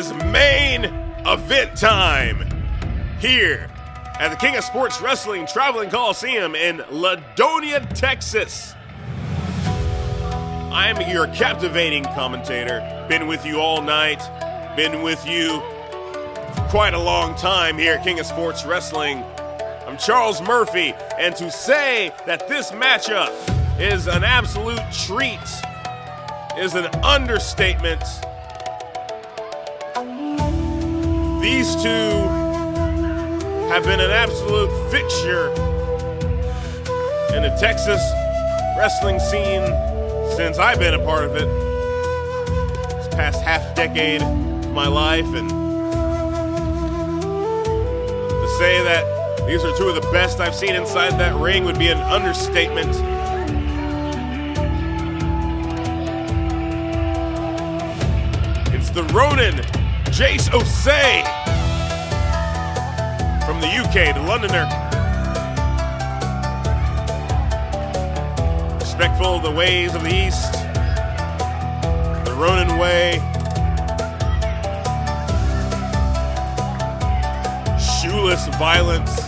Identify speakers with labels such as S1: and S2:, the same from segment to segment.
S1: is main event time here at the King of Sports Wrestling Traveling Coliseum in Ladonia, Texas. I'm your captivating commentator. Been with you all night. Been with you for quite a long time here at King of Sports Wrestling. I'm Charles Murphy, and to say that this matchup is an absolute treat is an understatement. These two have been an absolute fixture in the Texas wrestling scene since I've been a part of it. This past half decade of my life, and to say that these are two of the best I've seen inside that ring would be an understatement. It's the Ronin, Jase Osei, from the UK, the Londoner. Respectful of the ways of the East, the Ronin way. Shoeless violence.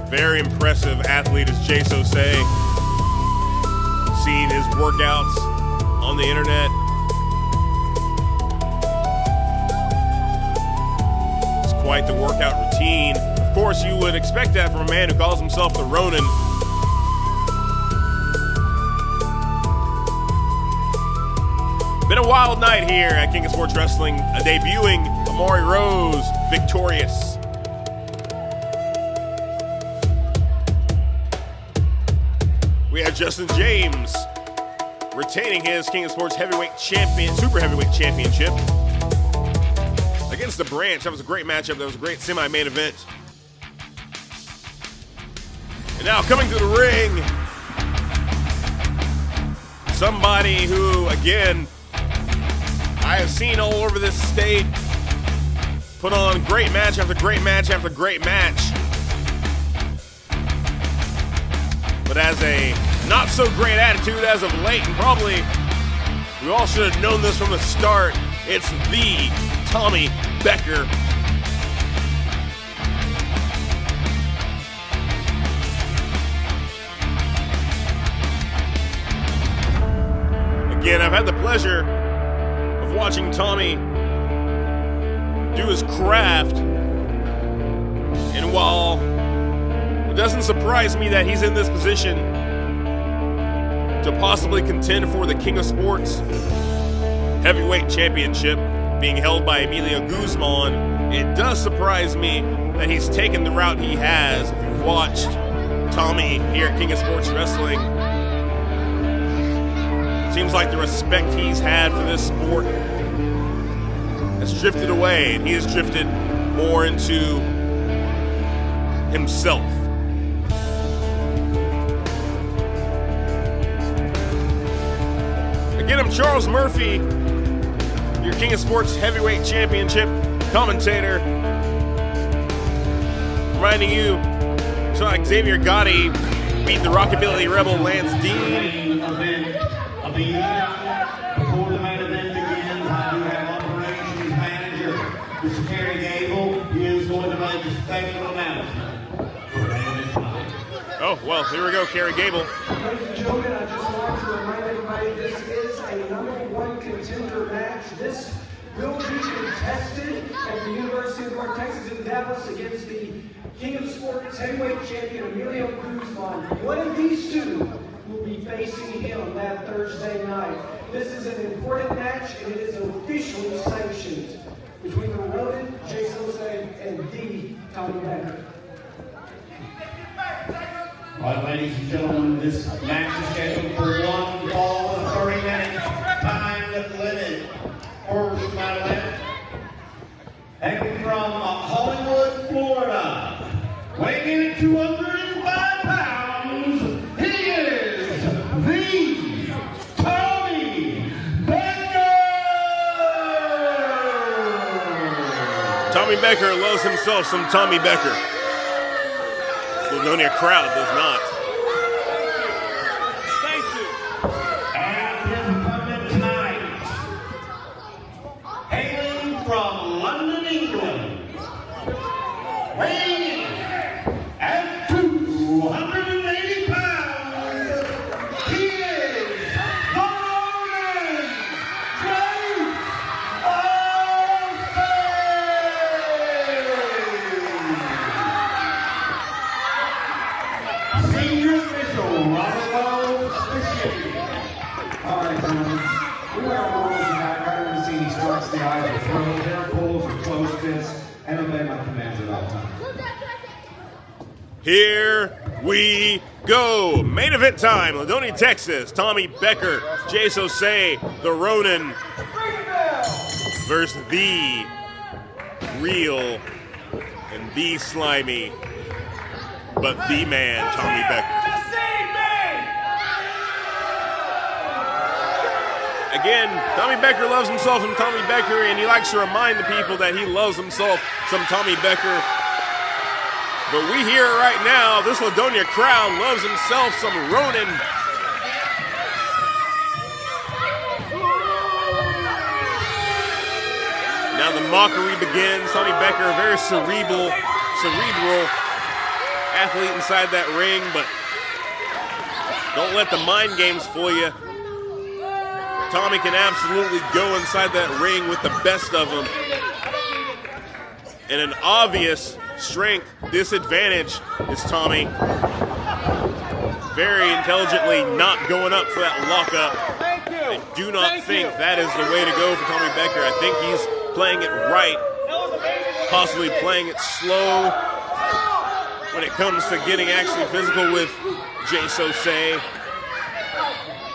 S1: Very impressive athlete is Jase Osei. Seen his workouts on the internet. It's quite the workout routine. Of course, you would expect that from a man who calls himself the Ronin. Been a wild night here at King of Sports Wrestling, debuting Amari Rose victorious. We have Justin James retaining his King of Sports Super Heavyweight Championship against the Branch. That was a great matchup. That was a great semi-main event. And now coming to the ring, somebody who, again, I have seen all over this state put on great match after great match after great match. But has a not so great attitude as of late, and probably we all should have known this from the start. It's the Tommy Becker. Again, I've had the pleasure of watching Tommy do his craft, and while it doesn't surprise me that he's in this position to possibly contend for the King of Sports Heavyweight Championship being held by Emilio Guzman, it does surprise me that he's taken the route he has. If you've watched Tommy here at King of Sports Wrestling, it seems like the respect he's had for this sport has drifted away, and he has drifted more into himself. Again, I'm Charles Murphy, your King of Sports Heavyweight Championship commentator. Reminding you, so like Xavier Gotti beat the Rockabilly Rebel Lance Dean.
S2: Before the main event begins, I do have operations manager, Mr. Kerry Gable. He is going to make a special announcement for the main event tonight.
S1: Oh, well, here we go, Kerry Gable.
S3: Ladies and gentlemen, I just want to remind everybody this is a #1 contender match. This will be contested at the University of North Texas in Dallas against the King of Sports Heavyweight Champion Emilio Guzman. One of these two will be facing him that Thursday night. This is an important match, and it is officially sanctioned between the Ronin, Jase Osei, and the Tommy Becker.
S2: All right, ladies and gentlemen, this match is scheduled for 1 fall and 30 minutes. Time limit. First main event. Heading from Hollywood, Florida, weighing in at 205 pounds, he is the Tommy Becker!
S1: Tommy Becker loves himself some Tommy Becker. The Ladonia crowd does not.
S2: fits, and obey my commands at all times.
S1: Here we go. Main event time, Ladonia, Texas. Tommy Becker, Jase Osei, the Ronin, versus the real and the slimy, but the man, Tommy Becker. Again, Tommy Becker loves himself some Tommy Becker, and he likes to remind the people that he loves himself some Tommy Becker. But we hear it right now, this Ladonia crowd loves himself some Ronin. Now the mockery begins. Tommy Becker, a very cerebral athlete inside that ring, but don't let the mind games fool you. Tommy can absolutely go inside that ring with the best of them. And an obvious strength disadvantage is Tommy. Very intelligently not going up for that lockup. I do not think that is the way to go for Tommy Becker. I think he's playing it right, possibly playing it slow when it comes to getting actually physical with Jase Osei,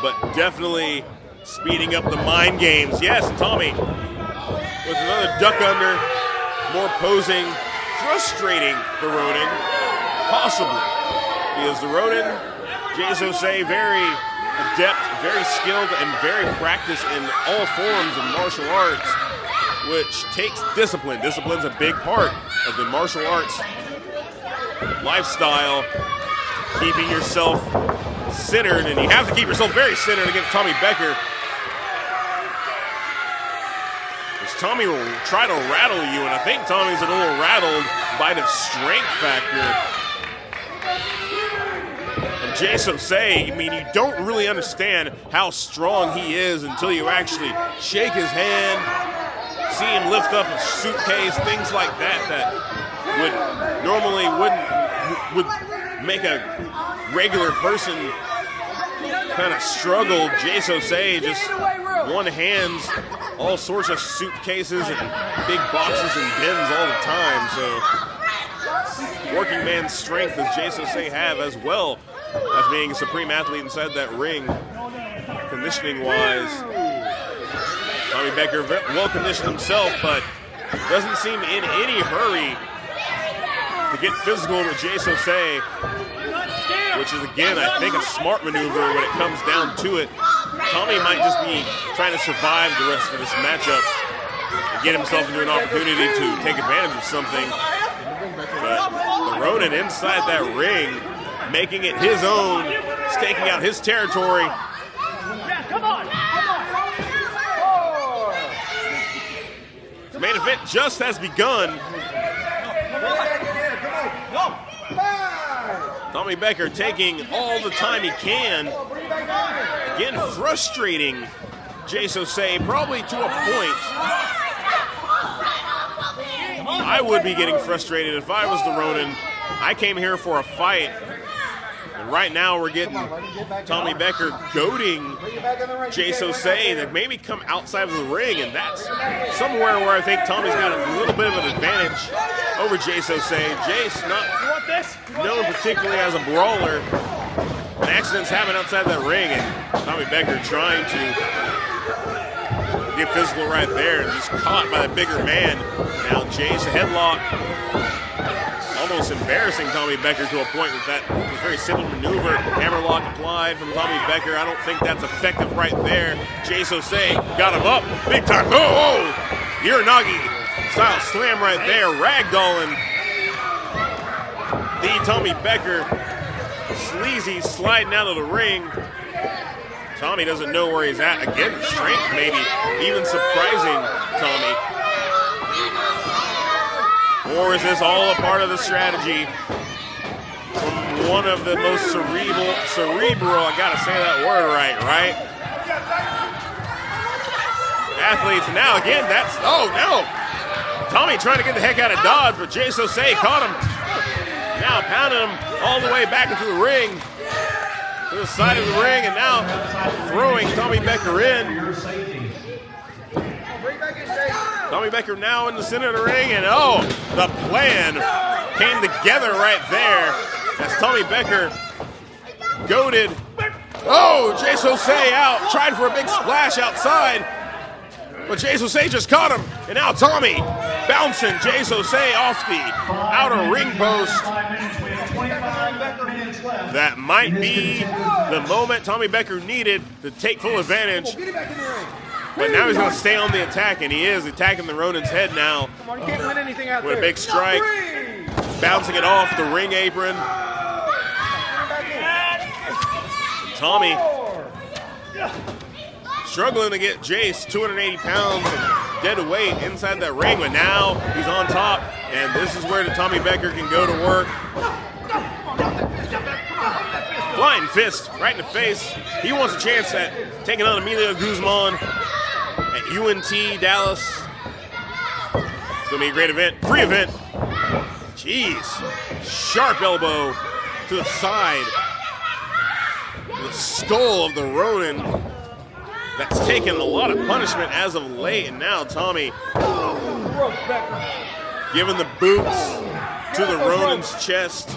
S1: but definitely speeding up the mind games. Yes, Tommy with another duck under, more posing, frustrating the Ronin, possibly, because the Ronin, Jase Osei, very adept, very skilled, and very practiced in all forms of martial arts, which takes discipline. Discipline's a big part of the martial arts lifestyle, keeping yourself centered, and you have to keep yourself very centered against Tommy Becker. Because Tommy will try to rattle you, and I think Tommy's a little rattled by the strength factor of Jase Osei. I mean, you don't really understand how strong he is until you actually shake his hand, see him lift up a suitcase, things like that would normally would make a regular person kind of struggle. Jase Osei just one hands all sorts of suitcases and big boxes and bins all the time. So working man's strength does Jase Osei have, as well as being a supreme athlete inside that ring, conditioning wise. Tommy Becker well conditioned himself, but doesn't seem in any hurry to get physical with Jase Osei, which is, again, I think a smart maneuver when it comes down to it. Tommy might just be trying to survive the rest of this matchup and get himself into an opportunity to take advantage of something. But the Ronin inside that ring, making it his own, staking out his territory.
S4: Yeah, come on.
S1: The main event just has begun. Tommy Becker taking all the time he can. Again, frustrating Jase Osei, probably to a point. I would be getting frustrated if I was the Ronin. I came here for a fight. And right now we're getting Tommy Becker goading Jase Osei to maybe come outside of the ring, and that's somewhere where I think Tommy's got a little bit of an advantage over Jase Osei. Jase not known particularly as a brawler, and accidents happen outside that ring, and Tommy Becker trying to get physical right there, and just caught by the bigger man. Now Jase, a headlock, almost embarrassing Tommy Becker to a point with that very simple maneuver. Hammerlock applied from Tommy Becker. I don't think that's effective right there. Jase Osei got him up big time. Oh! Uranagi style slam right there. Ragdolling the Tommy Becker. Sleazy sliding out of the ring. Tommy doesn't know where he's at. Again, strength maybe even surprising Tommy. Or is this all a part of the strategy from one of the most cerebral, I gotta say that word right? Athletes. Now again, that's, oh no! Tommy trying to get the heck out of Dodge, but Jase Osei caught him. Now pounding him all the way back into the ring, to the side of the ring, and now throwing Tommy Becker in. Tommy Becker now in the center of the ring, and oh, the plan came together right there as Tommy Becker goaded. Oh, Jase Osei out, tried for a big splash outside, but Jase Osei just caught him, and now Tommy bouncing Jase Osei off the outer ring post.
S2: 25 minutes left.
S1: That might be the moment Tommy Becker needed to take full advantage. But now he's going to stay on the attack, and he is attacking the Ronin's head now with a big strike, bouncing it off the ring apron. Tommy struggling to get Jase, 280 pounds of dead weight inside that ring, but now he's on top, and this is where the Tommy Becker can go to work. Flying fist right in the face. He wants a chance at taking on Emilio Guzman at UNT Dallas. It's going to be a great event. Free event. Jeez. Sharp elbow to the side. The skull of the Ronin that's taken a lot of punishment as of late. And now Tommy giving the boots to the Ronin's chest.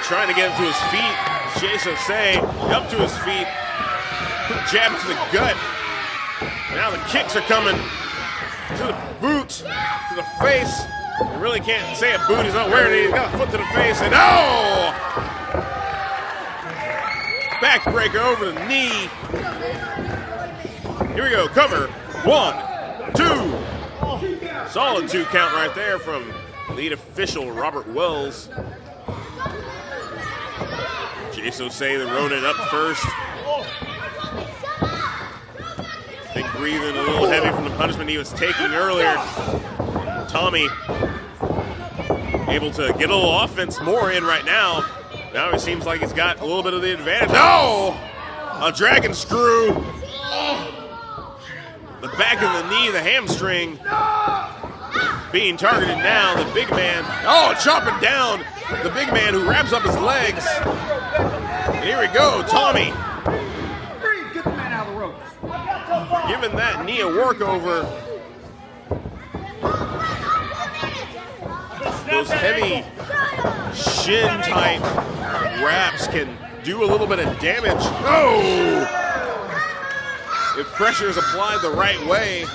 S1: Trying to get him to his feet. Jase Osei up to his feet. Jab to the gut. Now the kicks are coming to the boot, to the face. You really can't say a boot. He's not wearing it. He's got a foot to the face. And oh! Backbreaker over the knee. Here we go. Cover. 1, 2. Solid 2 count right there from lead official Robert Wells. Jase Osei, the Ronin, up first. I think breathing a little heavy from the punishment he was taking earlier. Tommy able to get a little offense more in right now. Now it seems like he's got a little bit of the advantage. Oh! A dragon screw. The back of the knee, the hamstring being targeted now. The big man, oh, chopping down the big man who wraps up his legs. And here we go, Tommy.
S4: Get the man out of the ropes.
S1: Giving that knee a workover. Those heavy shin type wraps can do a little bit of damage. Oh! If pressure is applied the right way.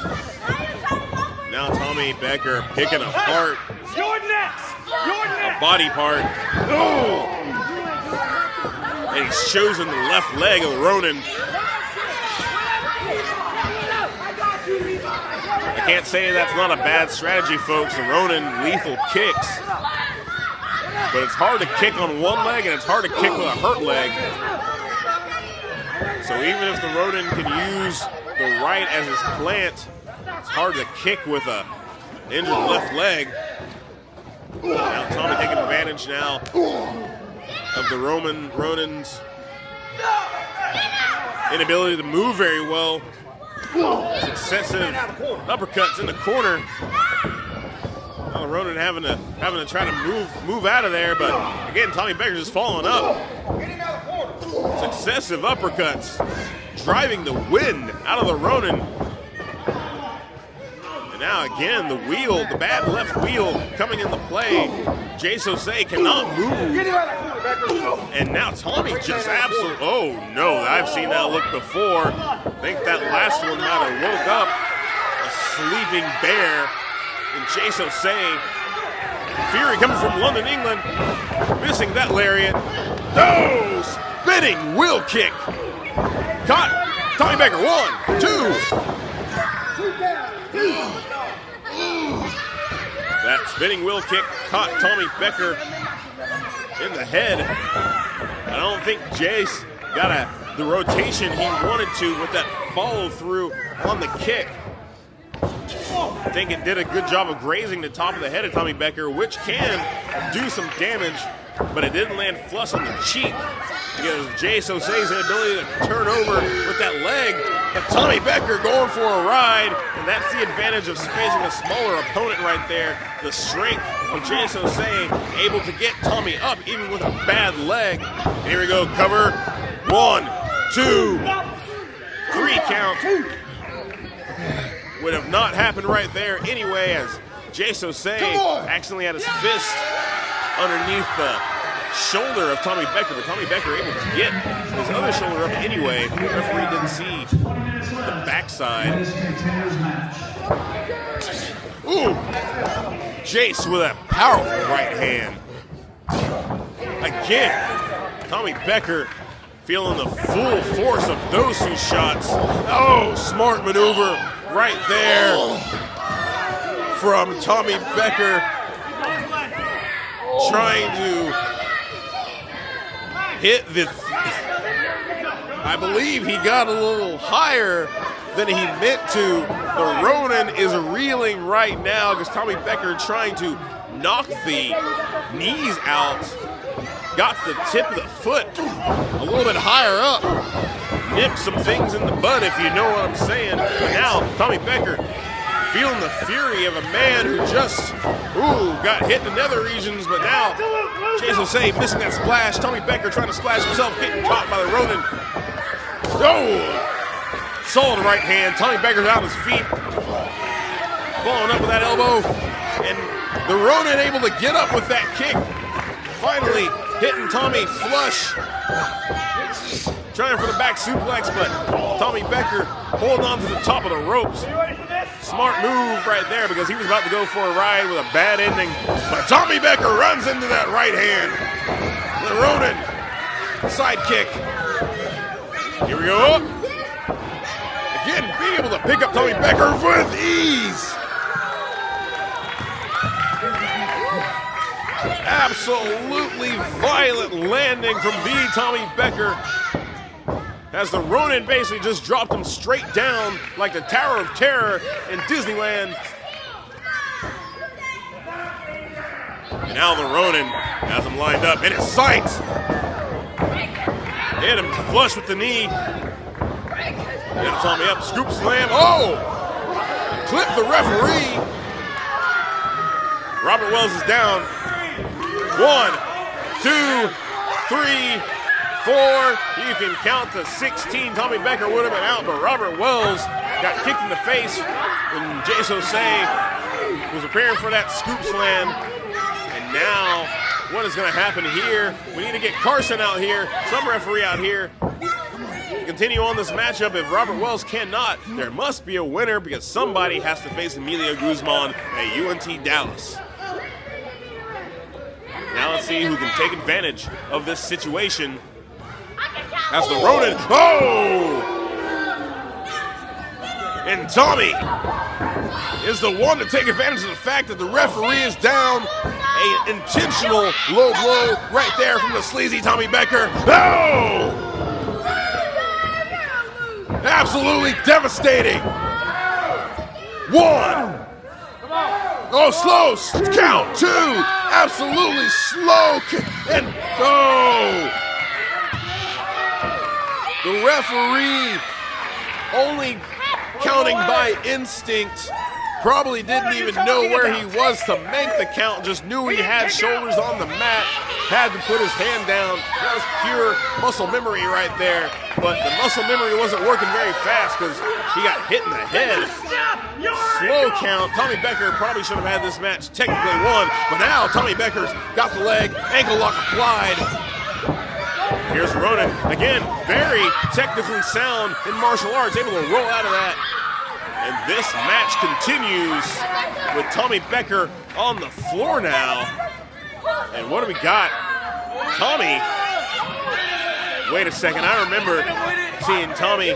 S1: Now Tommy Becker picking apart a body part. Oh! And he's chosen the left leg of the Ronin. I can't say that's not a bad strategy, folks. The Ronin lethal kicks. But it's hard to kick on one leg and it's hard to kick with a hurt leg. So even if the Ronin can use the right as his plant, it's hard to kick with a injured left leg. Now Tommy taking advantage now of the Ronin's inability to move very well. Successive uppercuts in the corner. Now the Ronin having to try to move out of there, but again Tommy Becker's just falling up. Successive uppercuts driving the wind out of the Ronin. And now again the wheel, the bad left wheel coming into play. Jase Osei cannot move. And now Tommy just absolutely, oh no, I've seen that look before. I think that last one might have woke up a sleeping bear in Jase Osei. Fury coming from London, England, missing that lariat. No, spinning wheel kick. Caught Tommy Becker, 1, 2. That spinning wheel kick caught Tommy Becker in the head. I don't think Jase got the rotation he wanted to with that follow through on the kick. I think it did a good job of grazing the top of the head of Tommy Becker, which can do some damage, but it didn't land flush on the cheek because Jase Osei's inability to turn over with that leg. But Tommy Becker going for a ride, and that's the advantage of facing a smaller opponent right there. The strength of Jase Osei able to get Tommy up even with a bad leg. And here we go, cover. 1, 2, 3 count. would have not happened right there anyway, as Jase accidentally had his fist underneath the shoulder of Tommy Becker, but Tommy Becker able to get his other shoulder up anyway. The referee didn't see the backside. Ooh! Jase with a powerful right hand. Again, Tommy Becker feeling the full force of those two shots. Oh, smart maneuver right there from Tommy Becker, trying to hit the, I believe he got a little higher than he meant to. The Ronin is reeling right now because Tommy Becker trying to knock the knees out. Got the tip of the foot a little bit higher up. Nipped some things in the bud, if you know what I'm saying. But now, Tommy Becker feeling the fury of a man who just, got hit in the nether regions, but now Jase missing that splash. Tommy Becker trying to splash himself, getting caught by the Ronin. Solid right hand. Tommy Becker's out on his feet. Following up with that elbow. And the Ronin able to get up with that kick. Finally hitting Tommy flush. Trying for the back suplex, but Tommy Becker holding on to the top of the ropes. Smart move right there because he was about to go for a ride with a bad ending. But Tommy Becker runs into that right hand. The Ronin side kick. Here we go. Again, being able to pick up Tommy Becker with ease. Absolutely violent landing from the Tommy Becker, as the Ronin basically just dropped him straight down like the Tower of Terror in Disneyland. And now the Ronin has him lined up in his sights. Hit him flush with the knee. Get Tommy up, scoop slam. Clip the referee. Robert Wells is down. 1, 2, 3, 4. You can count to 16. Tommy Becker would have been out, but Robert Wells got kicked in the face when Jase was preparing for that scoop slam. And now, what is going to happen here? We need to get Carson out here, some referee out here, to continue on this matchup. If Robert Wells cannot, there must be a winner because somebody has to face Emilio Guzman at UNT Dallas. Now let's see who can take advantage of this situation. As the Ronin, and Tommy is the one to take advantage of the fact that the referee is down. An intentional low blow right there from the sleazy Tommy Becker. Absolutely devastating. 1. Slow count. 2. Absolutely slow. And the referee only counting by instinct. Probably didn't even know where he was to make the count. Just knew he had shoulders on the mat. Had to put his hand down. That was pure muscle memory right there. But the muscle memory wasn't working very fast because he got hit in the head. Slow count. Tommy Becker probably should have had this match technically won. But now Tommy Becker's got the leg. Ankle lock applied. Here's Ronin. Again, very technically sound in martial arts. Able to roll out of that. And this match continues with Tommy Becker on the floor now. And what do we got? Tommy. Wait a second. I remember seeing Tommy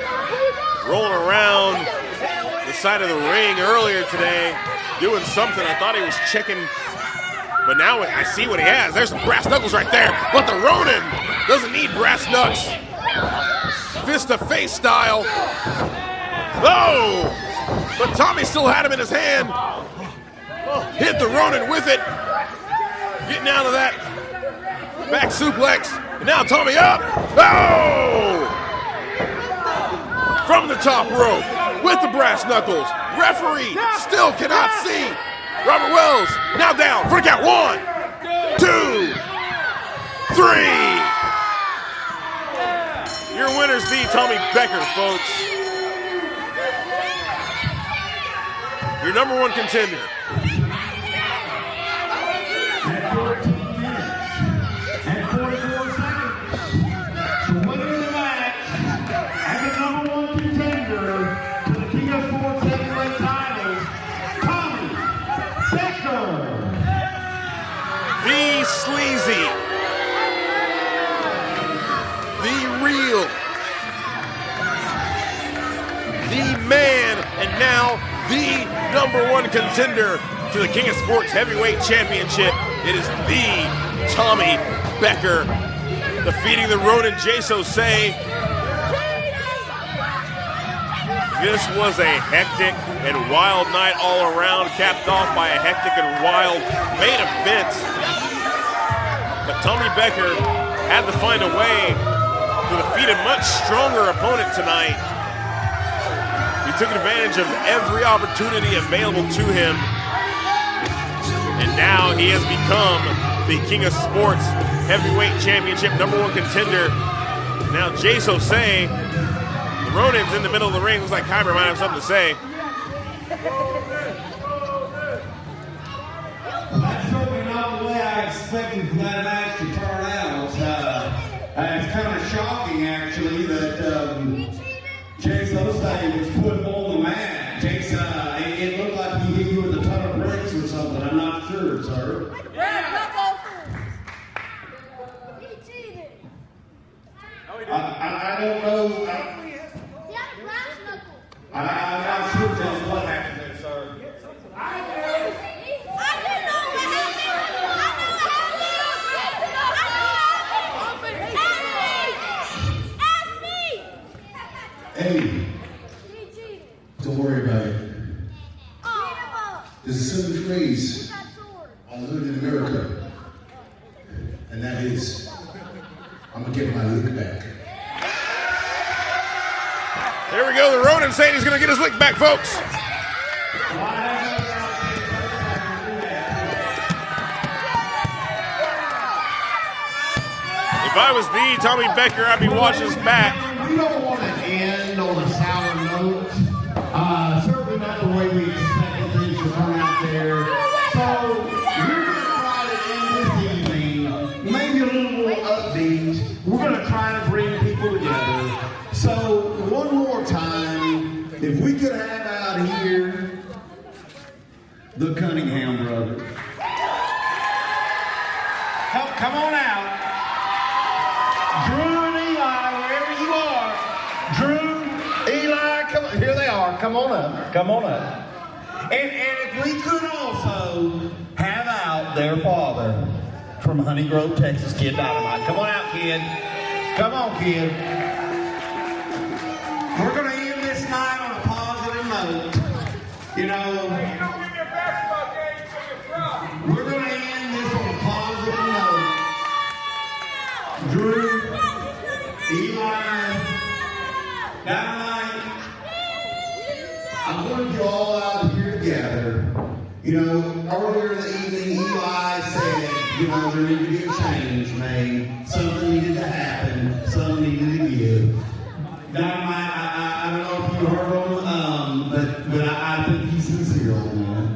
S1: rolling around the side of the ring earlier today, doing something. I thought he was checking, but now I see what he has. There's some brass knuckles right there. But the Ronin doesn't need brass knucks. Fist to face style. But Tommy still had him in his hand. Hit the Ronin with it. Getting out of that back suplex. And now Tommy up. From the top rope with the brass knuckles. Referee still cannot see. Robert Wells now down for the count. 1, 2, 3. Your winners be Tommy Becker, folks. your number one contender.
S2: At 14 minutes and 44 seconds, the winner of the match and the number one contender to the KOS Heavyweight titles, Tommy Becker.
S1: The sleazy, the real, the man, and now the number one contender to the King of Sports Heavyweight Championship. It is the Tommy Becker, defeating the Ronin Jase Osei. This was a hectic and wild night all around, capped off by a hectic and wild main event. But Tommy Becker had to find a way to defeat a much stronger opponent tonight. He took advantage of every opportunity available to him. And now he has become the King of Sports Heavyweight Championship number one contender. Now Jase Osei, the Ronin's in the middle of the ring. Looks like Kyber might have something to say.
S2: That's certainly not the way I expected for that match to turn out. It's kind of shocking, actually, that Jase Osei was put on the mat. Jase, it looked like he hit you with a ton of bricks or something. I'm not sure, sir. I don't know. I'm not sure just what happened there, sir. Hey, don't worry about it. There's a simple phrase I learned in America, and that is, I'm gonna get my lick back.
S1: There we go, the Ronin saying he's gonna get his lick back, folks. If I was the Tommy Becker, I'd be watching this back.
S2: We don't want to end on a sour note. Certainly not the way we expected things to turn out there. So we're going to try to end this evening, maybe a little more upbeat. We're going to try to bring people together. So one more time, if we could have out here the Cunningham brothers. Come on out. Drew and Eli, wherever you are. Drew, Eli, come on. Here they are. Come on up. Come on up. And if we could also have out their father from Honey Grove, Texas, Kid Dynamite. Come on out, kid. Come on, kid. We're going to end this night on a positive note. You know, we're going to end this on a positive note. Drew, Eli, Dynamite, I wanted you all out here together. You know, earlier in the evening, Eli said, you know, there needed to be a change made. Something needed to happen. Something needed to give. Dynamite, I don't know if you heard him, but I think he's sincere on that.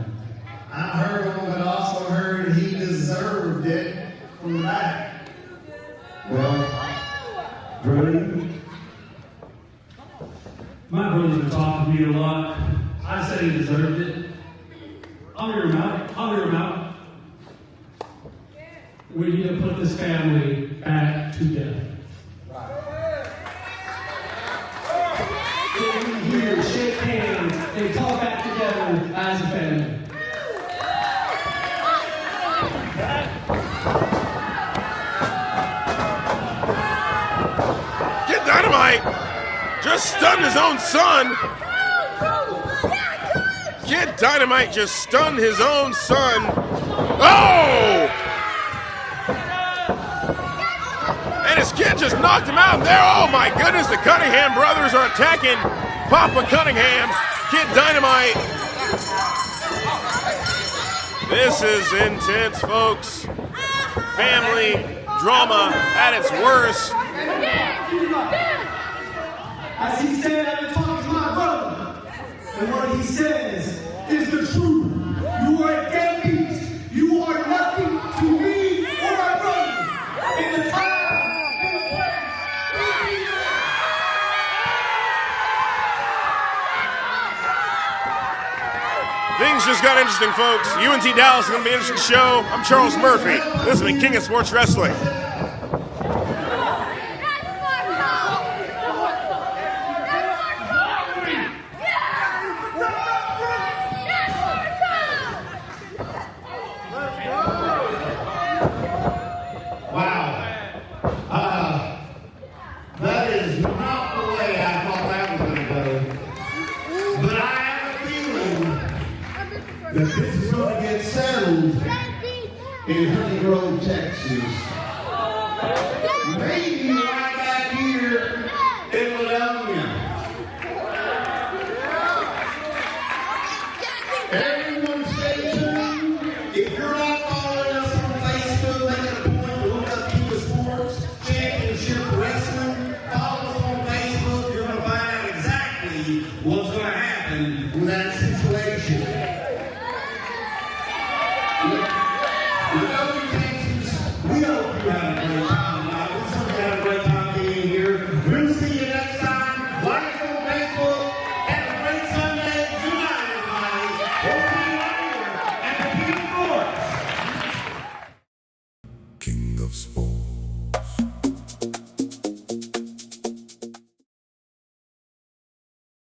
S2: I heard him, but also heard he deserved it from the back. Well, Drew?
S5: My brother's been talking to me a lot. I said he deserved it. I'll hear him out. We need to put this family back together. Get in here, shake hands, and talk back together as a family.
S1: Kid Dynamite just stunned his own son. Kid Dynamite just stunned his own son. Oh! And his kid just knocked him out there. Oh my goodness, the Cunningham brothers are attacking Papa Cunningham. Kid Dynamite. This is intense, folks. Family drama at its worst.
S3: As he said, I've been talking to my brother. And what he says is the truth. You are a deadbeat. You are nothing to me or my brother. In the time, in the place, we be here.
S1: Things just got interesting, folks. UNT Dallas is going to be an interesting show. I'm Charles Murphy. This has been King of Sports Wrestling.
S2: That is not the way I thought that was going to go. But I have a feeling that this is going to get settled in Honey Grove, Texas. Maybe right back here in Ladonia. Everyone stay tuned. If you're not following us on Facebook, make it a point to look up KOS Sports Championship Wrestling. Follow us on Facebook. You're going to find out exactly what's going to happen with that situation.